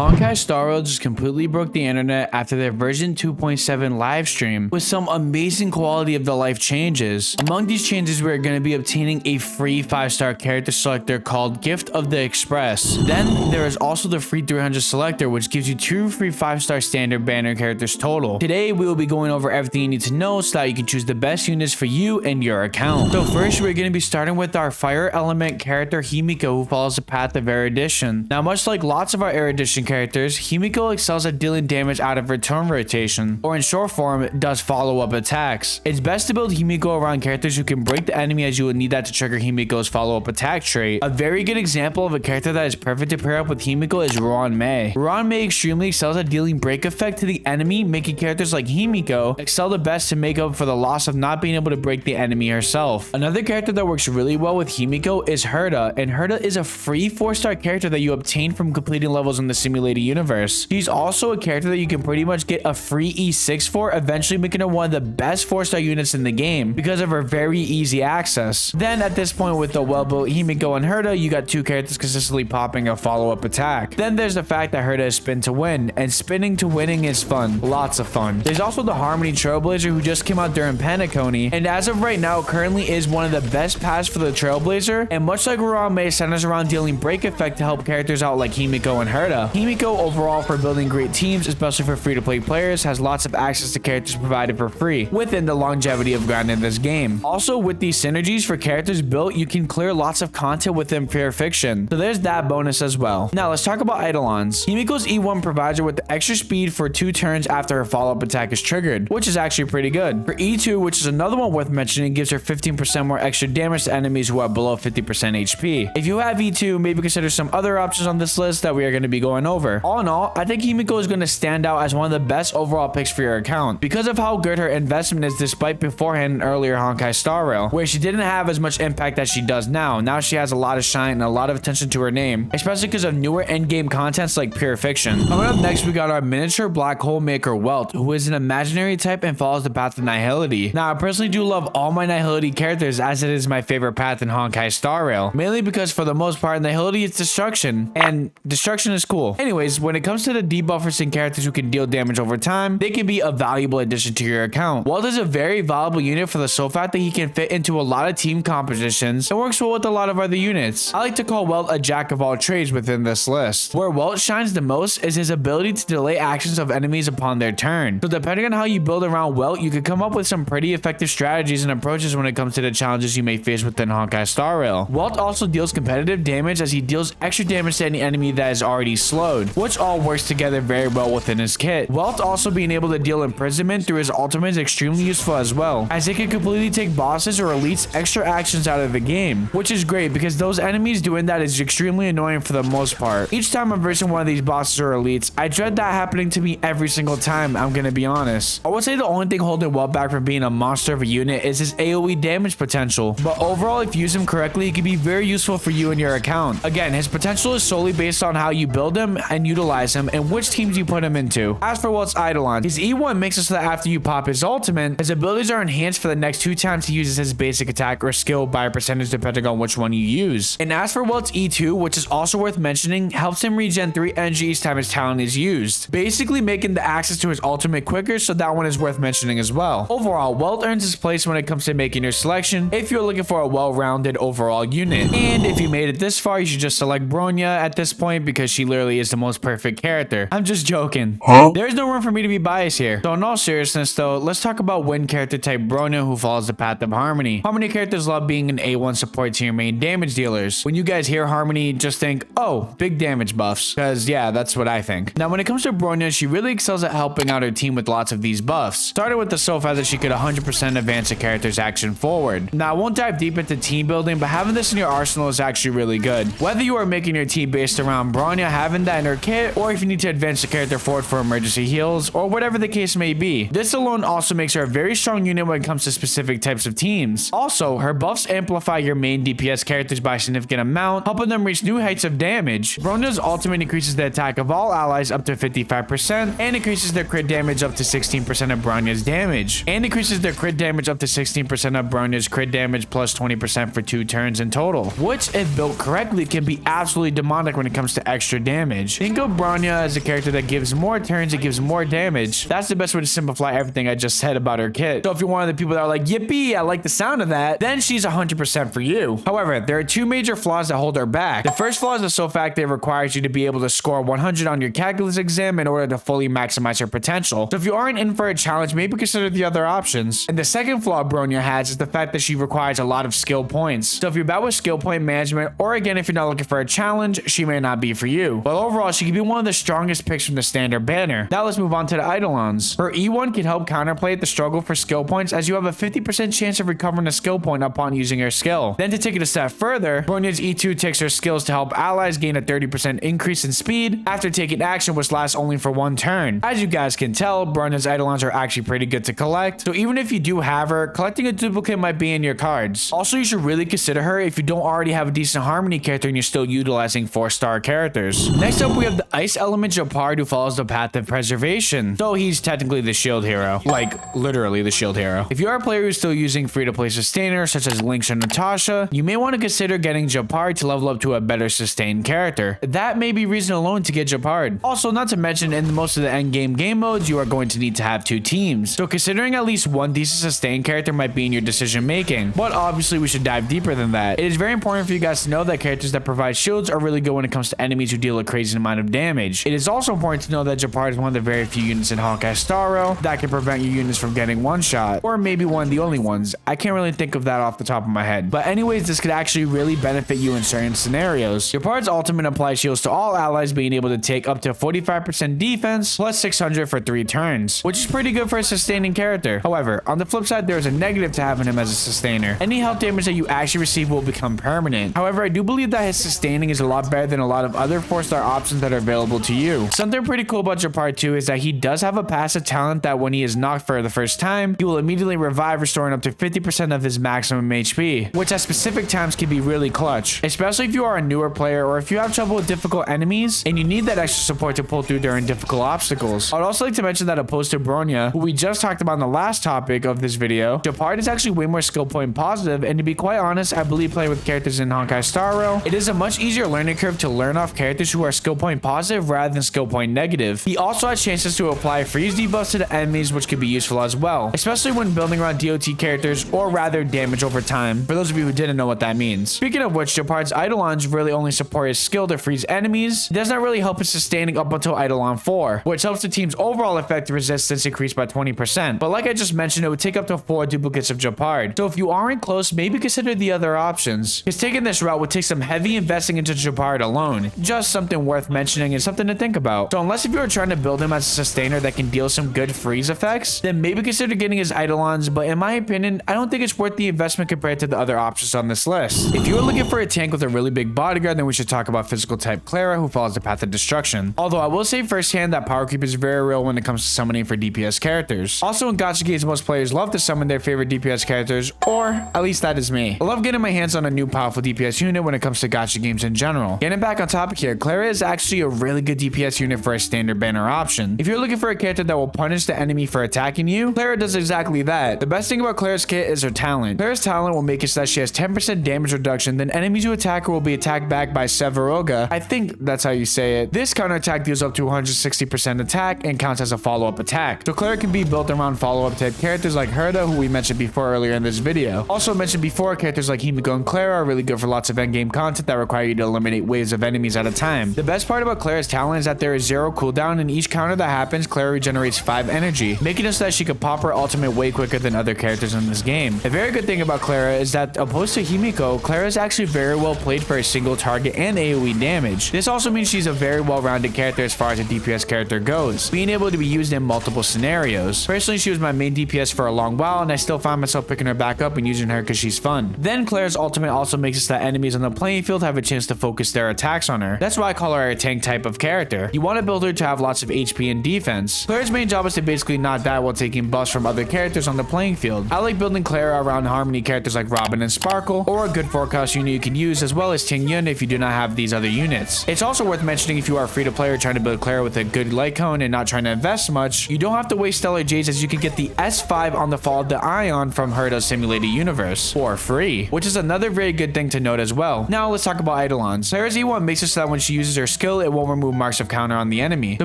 Honkai Star Rail just completely broke the internet after their version 2.7 live stream with some amazing quality of the life changes. Among these changes, we are going to be obtaining a free 5-star character selector called Gift of the Express. Then there is also the free 300 selector, which gives you 2 free 5-star standard banner characters total. Today, we will be going over everything you need to know so that you can choose the best units for you and your account. So first, we're going to be starting with our fire element character Himiko, who follows the path of erudition. Now, much like lots of our erudition characters, Himiko excels at dealing damage out of her turn rotation, or in short form, does follow-up attacks. It's best to build Himiko around characters who can break the enemy, as you will need that to trigger Himiko's follow-up attack trait. A very good example of a character that is perfect to pair up with Himiko is Ruan Mei. Ruan Mei extremely excels at dealing break effect to the enemy, making characters like Himiko excel the best to make up for the loss of not being able to break the enemy herself. Another character that works really well with Himiko is Herta, and Herta is a free 4-star character that you obtain from completing levels in the simulated universe. She's also a character that you can pretty much get a free E6 for, eventually making her one of the best 4-star units in the game because of her very easy access. Then at this point, with the well-built Himiko and Herta, you got 2 characters consistently popping a follow-up attack. Then there's the fact that Herta is spin to win, and spinning to winning is fun. Lots of fun. There's also the Harmony Trailblazer, who just came out during Penacony, and as of right now, currently is one of the best paths for the Trailblazer, and much like Ruan Mei, centers around dealing break effect to help characters out like Himiko and Herta. Himiko overall, for building great teams, especially for free-to-play players, has lots of access to characters provided for free within the longevity of grinding this game. Also, with these synergies for characters built, you can clear lots of content within pure fiction, so there's that bonus as well. Now let's talk about Eidolons. Himiko's E1 provides her with the extra speed for 2 turns after her follow-up attack is triggered, which is actually pretty good. For E2, which is another one worth mentioning, gives her 15% more extra damage to enemies who are below 50% HP. If you have E2, maybe consider some other options on this list that we are going to be going over. All in all, I think Himiko is going to stand out as one of the best overall picks for your account because of how good her investment is, despite beforehand in earlier Honkai Star Rail, where she didn't have as much impact as she does now. Now she has a lot of shine and a lot of attention to her name, especially because of newer endgame contents like pure fiction. Coming up next, we got our miniature black hole maker Welt, who is an imaginary type and follows the path of nihility. Now I personally do love all my nihility characters, as it is my favorite path in Honkai Star Rail, mainly because for the most part nihility is destruction, and destruction is cool. Anyways, when it comes to the debuffers and characters who can deal damage over time, they can be a valuable addition to your account. Welt is a very valuable unit for the sole fact that he can fit into a lot of team compositions and works well with a lot of other units. I like to call Welt a jack of all trades within this list. Where Welt shines the most is his ability to delay actions of enemies upon their turn. So depending on how you build around Welt, you could come up with some pretty effective strategies and approaches when it comes to the challenges you may face within Honkai Star Rail. Welt also deals competitive damage, as he deals extra damage to any enemy that is already slowed, which all works together very well within his kit. Welt also being able to deal imprisonment through his ultimate is extremely useful as well, as it can completely take bosses or elites extra actions out of the game, which is great because those enemies doing that is extremely annoying for the most part. Each time I'm versing one of these bosses or elites, I dread that happening to me every single time, I'm gonna be honest. I would say the only thing holding Welt back from being a monster of a unit is his AoE damage potential, but overall, if you use him correctly, he can be very useful for you and your account. Again, his potential is solely based on how you build him and utilize him and which teams you put him into. As for Welt's Eidolon, his E1 makes it so that after you pop his ultimate, his abilities are enhanced for the next 2 times he uses his basic attack or skill by a percentage depending on which one you use. And as for Welt's E2, which is also worth mentioning, helps him regen 3 energy each time his talent is used, basically making the access to his ultimate quicker, so that one is worth mentioning as well. Overall, Welt earns his place when it comes to making your selection if you're looking for a well-rounded overall unit. And if you made it this far, you should just select Bronya at this point because she literally is the most perfect character. I'm just joking. There's no room for me to be biased here. So in all seriousness though, let's talk about wind character type Bronya, who follows the path of Harmony. Harmony characters love being an A1 support to your main damage dealers. When you guys hear Harmony, just think, oh, big damage buffs, because yeah, that's what I think. Now when it comes to Bronya, she really excels at helping out her team with lots of these buffs, starting with the so fact that she could 100% advance a character's action forward. Now I won't dive deep into team building, but having this in your arsenal is actually really good. Whether you are making your team based around Bronya having that in her kit, or if you need to advance the character forward for emergency heals, or whatever the case may be. This alone also makes her a very strong unit when it comes to specific types of teams. Also, her buffs amplify your main DPS characters by a significant amount, helping them reach new heights of damage. Bronya's ultimate increases the attack of all allies up to 55%, and increases their crit damage up to 16% of Bronya's damage, and increases their crit damage up to 16% of Bronya's crit damage plus 20% for 2 turns in total, which if built correctly can be absolutely demonic when it comes to extra damage. damage. Think of Bronya as a character that gives more turns, it gives more damage. That's the best way to simplify everything I just said about her kit. So if you're one of the people that are like, yippee, I like the sound of that, then she's 100% for you. However, there are two major flaws that hold her back. The first flaw is the sole fact that it requires you to be able to score 100 on your calculus exam in order to fully maximize her potential. So if you aren't in for a challenge, maybe consider the other options. And the second flaw Bronya has is the fact that she requires a lot of skill points. So if you're bad with skill point management, or again, if you're not looking for a challenge, she may not be for you. But overall, she can be one of the strongest picks from the standard banner. Now let's move on to the Eidolons. Her E1 can help counterplay the struggle for skill points, as you have a 50% chance of recovering a skill point upon using her skill. Then to take it a step further, Bronya's E2 takes her skills to help allies gain a 30% increase in speed after taking action, which lasts only for one turn. As you guys can tell, Bronya's Eidolons are actually pretty good to collect, so even if you do have her, collecting a duplicate might be in your cards. Also, you should really consider her if you don't already have a decent Harmony character and you're still utilizing 4-star characters. Next up, we have the Ice Element Japard, who follows the path of preservation, though he's technically the shield hero. Like, literally the shield hero. If you are a player who's still using free-to-play sustainers such as Lynx or Natasha, you may want to consider getting Japard to level up to a better sustained character. That may be reason alone to get Japard. Also, not to mention, in most of the endgame game modes, you are going to need to have 2 teams, so considering at least one decent sustained character might be in your decision making. But obviously, we should dive deeper than that. It is very important for you guys to know that characters that provide shields are really good when it comes to enemies who deal a crazy amount of damage. It is also important to know that Japard is one of the very few units in Honkai Star Rail that can prevent your units from getting one shot, or maybe one of the only ones. I can't really think of that off the top of my head. But anyways, this could actually really benefit you in certain scenarios. Japard's ultimate applies shields to all allies, being able to take up to 45% defense plus 600 for 3 turns, which is pretty good for a sustaining character. However, on the flip side, there is a negative to having him as a sustainer. Any health damage that you actually receive will become permanent. However, I do believe that his sustaining is a lot better than a lot of other 4-star options that are available to you. Something pretty cool about Japard too is that he does have a passive talent that when he is knocked for the first time, he will immediately revive, restoring up to 50% of his maximum HP, which at specific times can be really clutch, especially if you are a newer player or if you have trouble with difficult enemies and you need that extra support to pull through during difficult obstacles. I'd also like to mention that opposed to Bronya, who we just talked about in the last topic of this video, Japard is actually way more skill point positive, and to be quite honest, I believe playing with characters in Honkai Star Rail, it is a much easier learning curve to learn off characters who are skill point positive rather than skill point negative. He also has chances to apply freeze debuffs to the enemies, which could be useful as well, especially when building around DOT characters, or rather damage over time, for those of you who didn't know what that means. Speaking of which, Japard's Eidolons really only support his skill to freeze enemies. It does not really help his sustaining up until Eidolon 4, which helps the team's overall effective resistance increase by 20%. But like I just mentioned, it would take up to 4 duplicates of Japard. So if you aren't close, maybe consider the other options, because taking this route would take some heavy investing into Japard alone. Just something worth mentioning and something to think about. So unless if you are trying to build him as a sustainer that can deal some good freeze effects, then maybe consider getting his Eidolons, but in my opinion, I don't think it's worth the investment compared to the other options on this list. If you're looking for a tank with a really big bodyguard, then we should talk about physical type Clara, who follows the path of destruction. Although I will say firsthand that power creep is very real when it comes to summoning for DPS characters. Also in gacha games, most players love to summon their favorite DPS characters, or at least that is me. I love getting my hands on a new powerful DPS unit when it comes to gacha games in general. Getting back on topic here, Clara is actually a really good DPS unit for a standard banner option. If you're looking for a character that will punish the enemy for attacking you, Clara does exactly that. The best thing about Clara's kit is her talent. Clara's talent will make it so that she has 10% damage reduction, then enemies who attack her will be attacked back by Severoga. I think that's how you say it. This counter attack deals up to 160% attack and counts as a follow-up attack. So Clara can be built around follow-up type characters like Herda, who we mentioned before earlier in this video. Also mentioned before, characters like Himiko and Clara are really good for lots of endgame content that require you to eliminate waves of enemies at a time. The best part about Clara's talent is that there is 0 cooldown, and each counter that happens, Clara regenerates 5 energy, making it so that she can pop her ultimate way quicker than other characters in this game. A very good thing about Clara is that opposed to Himiko, Clara is actually very well played for a single target and AoE damage. This also means she's a very well-rounded character as far as a DPS character goes, being able to be used in multiple scenarios. Personally, she was my main DPS for a long while, and I still find myself picking her back up and using her because she's fun. Then Clara's ultimate also makes it so that enemies on the playing field have a chance to focus their attacks on her. That's why I call her a tank type of character. You want to build her to have lots of HP and defense. Clara's main job is to basically not die while taking buffs from other characters on the playing field. I like building Clara around Harmony characters like Robin and Sparkle, or a good forecast unit you can use, as well as Ting Yun if you do not have these other units. It's also worth mentioning if you are a free-to-player trying to build Clara with a good light cone and not trying to invest much, you don't have to waste Stellar Jades, as you can get the S5 on the Fall of the Ion from Herda's Simulated Universe for free, which is another very good thing to note as well. Now let's talk about Eidolons. Clara's E1 makes it so that when she uses her skill, it won't remove marks of counter on the enemy. So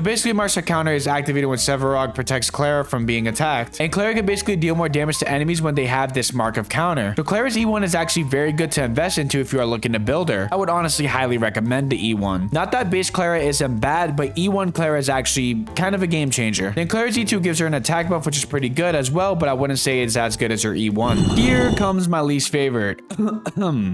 basically, marks of counter is activated when Severog protects Clara from being attacked, and Clara can basically deal more damage to enemies when they have this mark of counter. So Clara's E1 is actually very good to invest into if you are looking to build her. I would honestly highly recommend the E1. Not that base Clara isn't bad, but E1 Clara is actually kind of a game changer. Then Clara's E2 gives her an attack buff, which is pretty good as well, but I wouldn't say it's as good as her E1. Here comes my least favorite.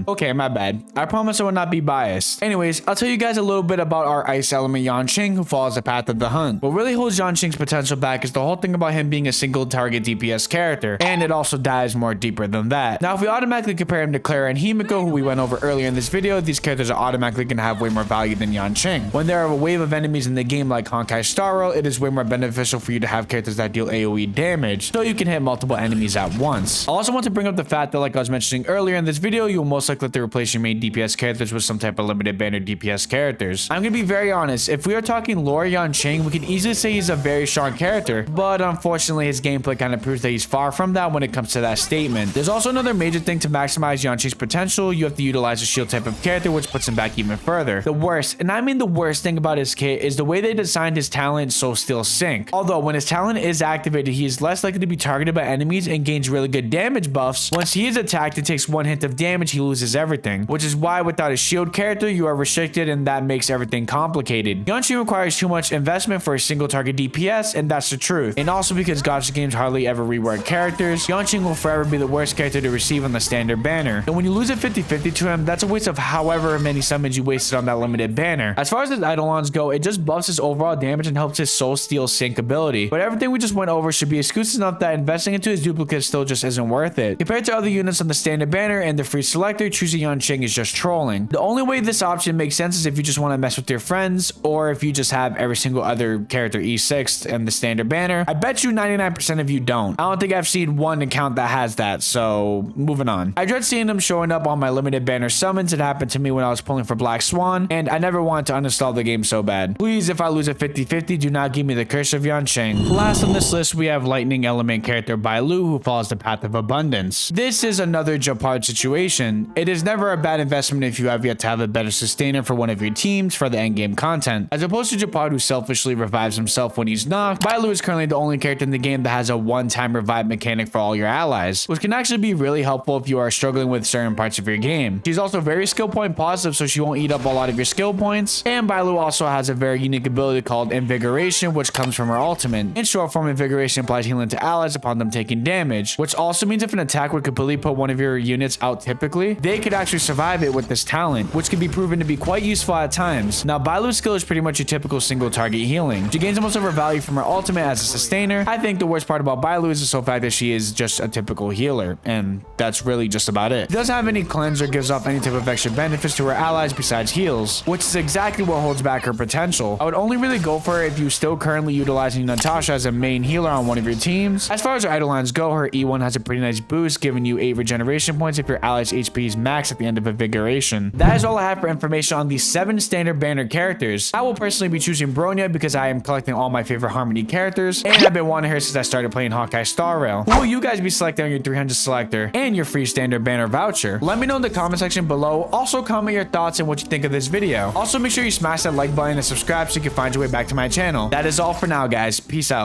Okay, my bad. I promise I will not be biased. Anyways, I'll tell you guys a little bit about our ice element Yanqing, who follows the path of the hunt. What really holds Yanqing's potential back is the whole thing about him being a single target DPS character, and it also dives more deeper than that. Now, if we automatically compare him to Clara and Himiko, who we went over earlier in this video, these characters are automatically going to have way more value than Yanqing. When there are a wave of enemies in the game like Honkai Star Rail, it is way more beneficial for you to have characters that deal AoE damage, so you can hit multiple enemies at once. I also want to bring up the fact that, like I was mentioning earlier in this video, you will most likely have to replace your main DPS characters with some type of limited banner DPS characters. I'm going to be very honest, if we are talking lore Yanqing, we can easily say he's a very strong character, but unfortunately his gameplay kind of proves that he's far from that when it comes to that statement. There's also another major thing to maximize Yanqing's potential. You have to utilize a shield type of character, which puts him back even further. The worst, and I mean the worst thing about his kit is the way they designed his talent Soul Steel Sync. Although when his talent is activated, he is less likely to be targeted by enemies and gains really good damage buffs. Once he is attacked and takes one hit of damage, he loses everything, which is why without a shield character, you are restricted, and that makes everything complicated. Yanqing requires too much investment for a single target DPS, and that's the truth. And also because gacha games hardly ever rework characters, Yanqing will forever be the worst character to receive on the standard banner. And when you lose a 50-50 to him, that's a waste of however many summons you wasted on that limited banner. As far as his Eidolons go, it just buffs his overall damage and helps his Soul Steel Sync ability. But everything we just went over should be excuses enough that investing into his duplicate still just isn't worth it. Compared to other units on the standard banner and the free selector, choosing Yanqing is just trolling. The only way this option makes sense is if you just want to mess with your friends, or if you just have every single other character E6 and the standard banner. I bet you 99% of you don't. I don't think I've seen one account that has that, so moving on. I dread seeing them showing up on my limited banner summons. It happened to me when I was pulling for Black Swan, and I never wanted to uninstall the game so bad. Please, if I lose a 50-50, do not give me the curse of Yanqing. Last on this list, we have lightning element character Bailu, who follows the path of abundance. This is another Japard situation. It is never a bad investment if you have yet to have a better sustainer for one of your teams for the endgame content. As opposed to Japard, who selfishly revives himself when he's knocked, Bailu is currently the only character in the game that has a one-time revive mechanic for all your allies, which can actually be really helpful if you are struggling with certain parts of your game. She's also very skill point positive, so she won't eat up a lot of your skill points, and Bailu also has a very unique ability called Invigoration, which comes from her ultimate. In short form, Invigoration applies healing to allies upon them taking damage, which also means if an attack would completely put one of your units out typically, they could actually survive it with this talent, which can be proven to be quite useful at times. Now, Bailu's skill is pretty much your typical single target healing. She gains most of her value from her ultimate as a sustainer. I think the worst part about Bailu is the sole fact that she is just a typical healer, and that's really just about it. She doesn't have any cleanse or gives off any type of extra benefits to her allies besides heals, which is exactly what holds back her potential. I would only really go for her if you still currently utilizing Natasha as a main healer on one of your teams. As far as her Eidolons go, her E1 has a pretty nice boost, giving you 8 regeneration points if your allies HP is max at the end of Invigoration. That is all I have for information on these 7 standard banner characters. I will personally be choosing Bronya because I am collecting all my favorite Harmony characters, and I've been wanting her since I started playing Honkai Star Rail. Who will you guys be selecting on your 300 selector and your free standard banner voucher? Let me know in the comment section below. Also comment your thoughts and what you think of this video. Also make sure you smash that like button and subscribe so you can find your way back to my channel. That is all for now, guys. Peace out.